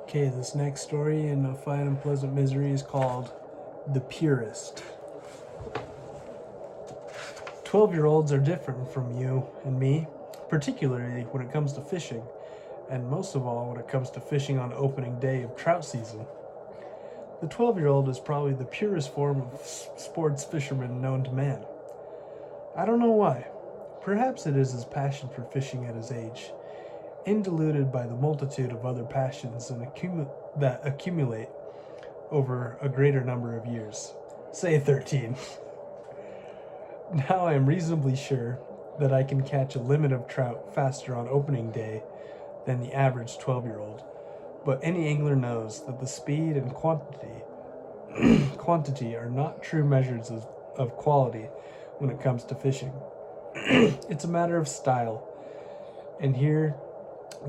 Okay, this next story in A Fine and Pleasant Misery is called The Purist. 12-year-olds are different from you and me, particularly when it comes to fishing, and most of all when it comes to fishing on opening day of trout season. The 12-year-old is probably the purest form of sports fisherman known to man. I don't know why. Perhaps it is his passion for fishing at his age, indiluted by the multitude of other passions that accumulate over a greater number of years. Say 13. Now I am reasonably sure that I can catch a limit of trout faster on opening day than the average 12-year-old, but any angler knows that the speed and quantity are not true measures of quality when it comes to fishing. It's a matter of style, and here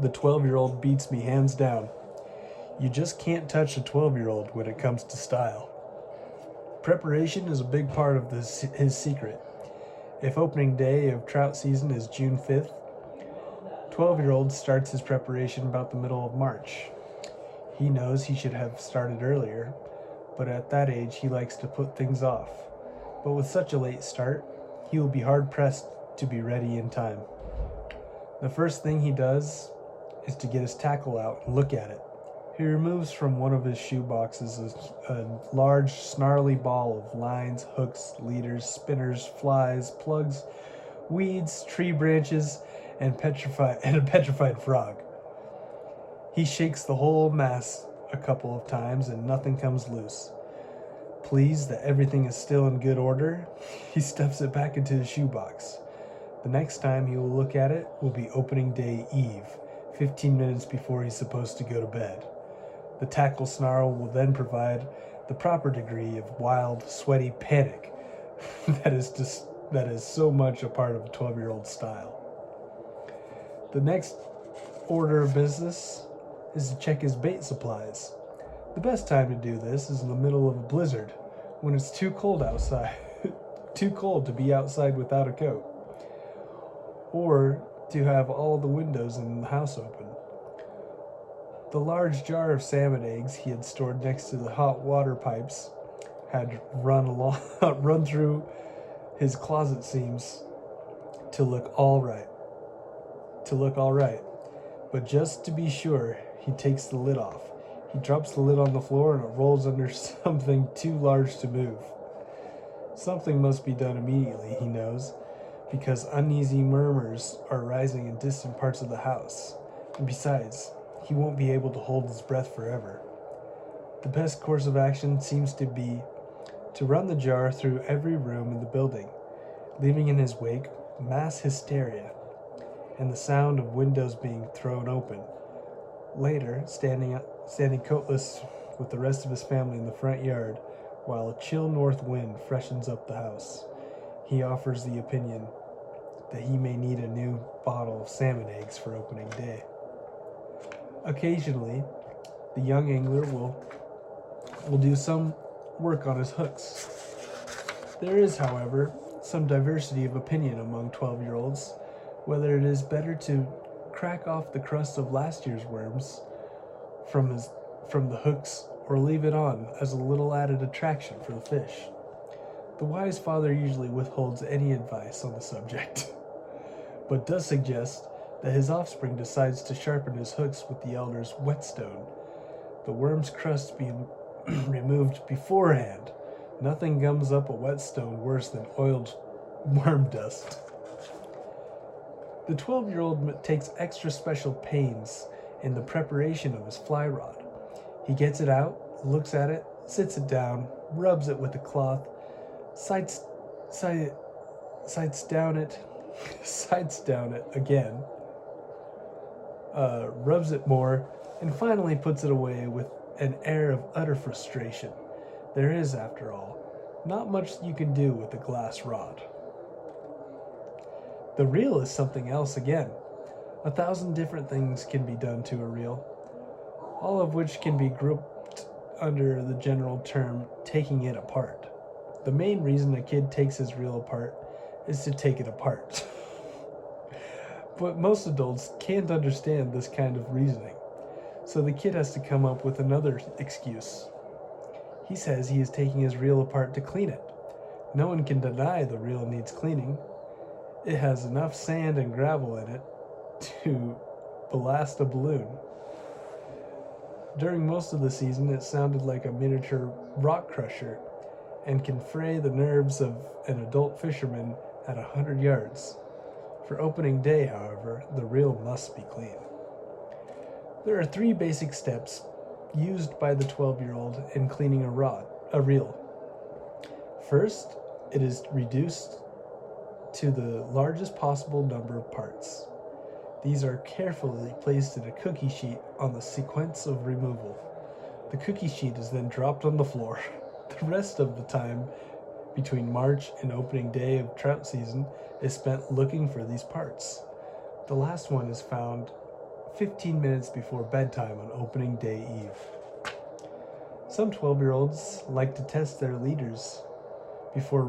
the 12-year-old beats me hands down. You just can't touch a 12-year-old when it comes to style. Preparation is a big part of his secret. If opening day of trout season is June 5th, 12-year-old starts his preparation about the middle of March. He knows he should have started earlier, but at that age he likes to put things off. But with such a late start, he will be hard-pressed to be ready in time. The first thing he does is to get his tackle out and look at it. He removes from one of his shoe boxes a large, snarly ball of lines, hooks, leaders, spinners, flies, plugs, weeds, tree branches, and a petrified frog. He shakes the whole mass a couple of times and nothing comes loose. Pleased that everything is still in good order, he stuffs it back into his shoebox. The next time he will look at it will be opening day eve, 15 minutes before he's supposed to go to bed. The tackle snarl will then provide the proper degree of wild, sweaty panic that is so much a part of a 12-year-old style. The next order of business is to check his bait supplies. The best time to do this is in the middle of a blizzard, when it's too cold outside, too cold to be outside without a coat, or to have all the windows in the house open. The large jar of salmon eggs he had stored next to the hot water pipes had run through his closet seams to look all right. But just to be sure, he takes the lid off. He drops the lid on the floor and it rolls under something too large to move. Something must be done immediately, he knows, because uneasy murmurs are rising in distant parts of the house. And besides, he won't be able to hold his breath forever. The best course of action seems to be to run the jar through every room in the building, leaving in his wake mass hysteria and the sound of windows being thrown open. Later, standing coatless with the rest of his family in the front yard, while a chill north wind freshens up the house, he offers the opinion that he may need a new bottle of salmon eggs for opening day. Occasionally, the young angler will do some work on his hooks. There is, however, some diversity of opinion among 12-year-olds whether it is better to crack off the crust of last year's worms from the hooks or leave it on as a little added attraction for the fish. The wise father usually withholds any advice on the subject, but does suggest that his offspring decides to sharpen his hooks with the elder's whetstone, the worm's crust being removed beforehand. Nothing gums up a whetstone worse than oiled worm dust. The 12-year-old takes extra special pains in the preparation of his fly rod. He gets it out, looks at it, sits it down, rubs it with a cloth, sights down it again, rubs it more, and finally puts it away with an air of utter frustration. There is, after all, not much you can do with a glass rod. The reel is something else again. 1,000 different things can be done to a reel, all of which can be grouped under the general term taking it apart. The main reason a kid takes his reel apart is to take it apart. But most adults can't understand this kind of reasoning. So the kid has to come up with another excuse. He says he is taking his reel apart to clean it. No one can deny the reel needs cleaning. It has enough sand and gravel in it to blast a balloon. During most of the season, it sounded like a miniature rock crusher and can fray the nerves of an adult fisherman at 100 yards. For opening day, however, the reel must be clean. There are 3 basic steps used by the 12-year-old in cleaning a reel. First, it is reduced to the largest possible number of parts. These are carefully placed in a cookie sheet on the sequence of removal. The cookie sheet is then dropped on the floor. The rest of the time between March and opening day of trout season is spent looking for these parts. The last one is found 15 minutes before bedtime on opening day eve. Some 12-year-olds like to test their leaders before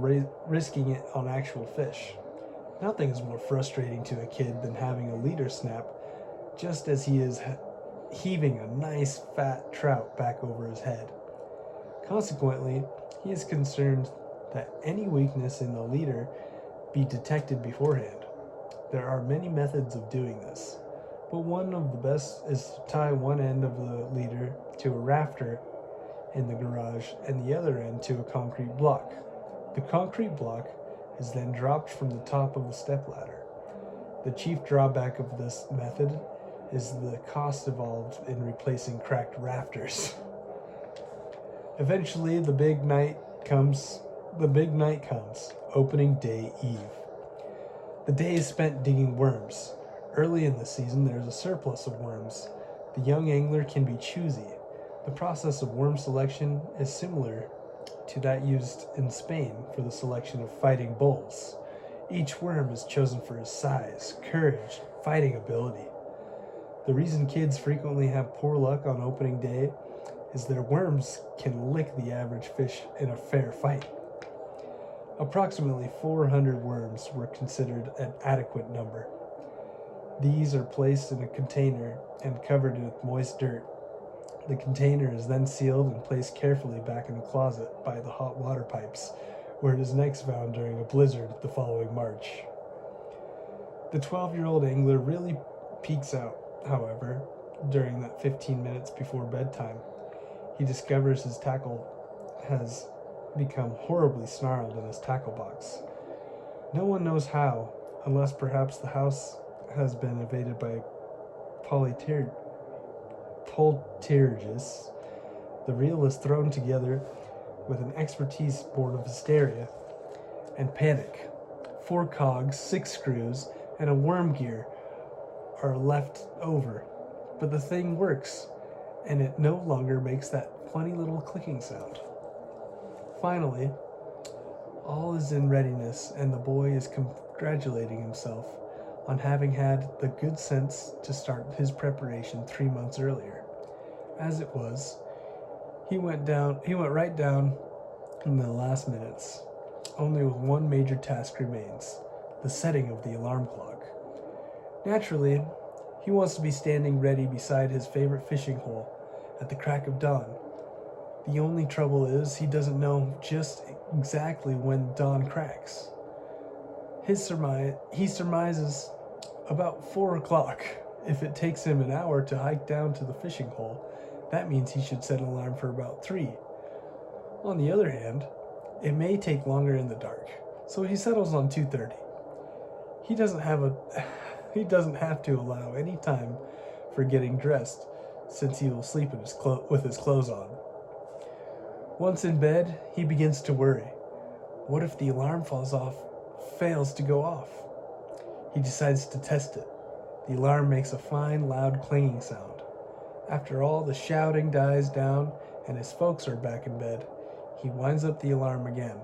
risking it on actual fish. Nothing is more frustrating to a kid than having a leader snap just as he is heaving a nice fat trout back over his head. Consequently, he is concerned that any weakness in the leader be detected beforehand. There are many methods of doing this, but one of the best is to tie one end of the leader to a rafter in the garage and the other end to a concrete block. The concrete block is then dropped from the top of the stepladder. The chief drawback of this method is the cost involved in replacing cracked rafters. Eventually, the big night comes, opening day eve. The day is spent digging worms. Early in the season, there is a surplus of worms. The young angler can be choosy. The process of worm selection is similar to that used in Spain for the selection of fighting bulls. Each worm is chosen for his size, courage, fighting ability. The reason kids frequently have poor luck on opening day is their worms can lick the average fish in a fair fight. Approximately 400 worms were considered an adequate number. These are placed in a container and covered with moist dirt. The container is then sealed and placed carefully back in the closet by the hot water pipes, where it is next found during a blizzard the following March. The 12-year-old angler really peaks out, however, during that 15 minutes before bedtime. He discovers his tackle has become horribly snarled in his tackle box. No one knows how, unless perhaps the house has been invaded by poltergeists. The reel is thrown together with an expertise born of hysteria and panic. 4 cogs, 6 screws, and a worm gear are left over, but the thing works, and it no longer makes that funny little clicking sound. Finally, all is in readiness, and the boy is congratulating himself on having had the good sense to start his preparation 3 months earlier. As it was, he went right down in the last minutes. Only one major task remains: the setting of the alarm clock. Naturally, he wants to be standing ready beside his favorite fishing hole at the crack of dawn. The only trouble is he doesn't know just exactly when dawn cracks. He surmises about 4 o'clock. If it takes him an hour to hike down to the fishing hole, that means he should set an alarm for about 3. On the other hand, it may take longer in the dark, so he settles on 2:30. He doesn't have to allow any time for getting dressed, since he will sleep in with his clothes on. Once in bed, he begins to worry. What if the alarm fails to go off? He decides to test it. The alarm makes a fine, loud clanging sound. After all the shouting dies down and his folks are back in bed, he winds up the alarm again.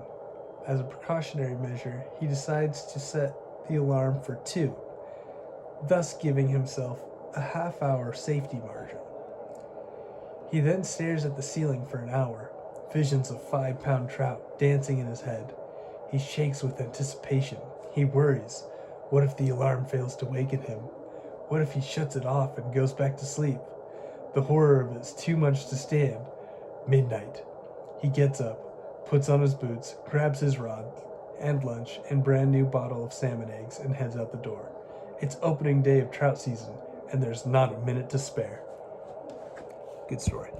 As a precautionary measure, he decides to set the alarm for 2, thus giving himself a half-hour safety margin. He then stares at the ceiling for an hour, visions of 5-pound trout dancing in his head. He shakes with anticipation. He worries. What if the alarm fails to waken him? What if he shuts it off and goes back to sleep? The horror of it's too much to stand. Midnight. He gets up, puts on his boots, grabs his rod and lunch and brand new bottle of salmon eggs and heads out the door. It's opening day of trout season, and there's not a minute to spare. Good story.